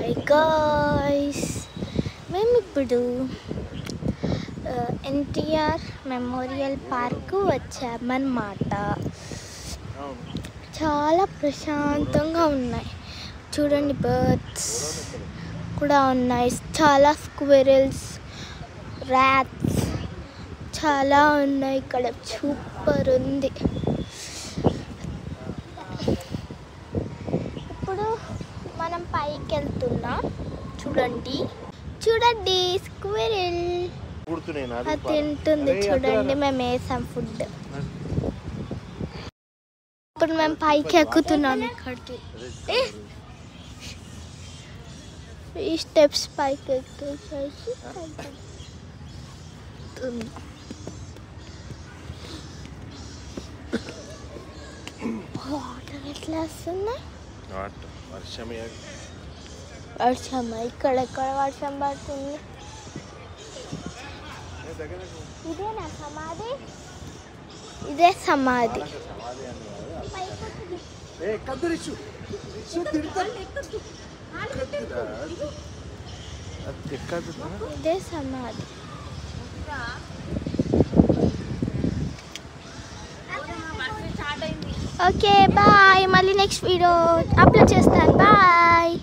Hi guys, మేము ఇప్పుడు NTR memorial park వచ్చామన్నమాట. చాలా ప్రశాంతంగా ఉన్నాయి. చూడండి, బర్డ్స్ కూడా ఉన్నాయి, చాలా స్క్విరల్స్, ర్యాట్స్ చాలా ఉన్నాయి. ఇక్కడ సూపర్ ఉంది. ఇప్పుడు మనం పైకి వెళ్తున్నాం. చూడండి చూడండి, స్క్విరల్ అది తింటుంది. చూడండి, మేము వేసాం ఫుడ్. ఇప్పుడు మేము పైకి ఎక్కుతున్నాం. ఇక్కడికి ఈ స్టెప్స్ పైకి ఎక్కేసేసి వాటర్ ఎట్లా వస్తున్నాయి? వర్షమా? ఇక్కడెక్కడ వర్షం పడుతుంది? ఇదేనా సమాధి? ఇదే సమాధి. ఇదే సమాధి. ఓకే బాయ్, మళ్ళీ నెక్స్ట్ వీడియో అప్లోడ్ చేస్తాను. బాయ్.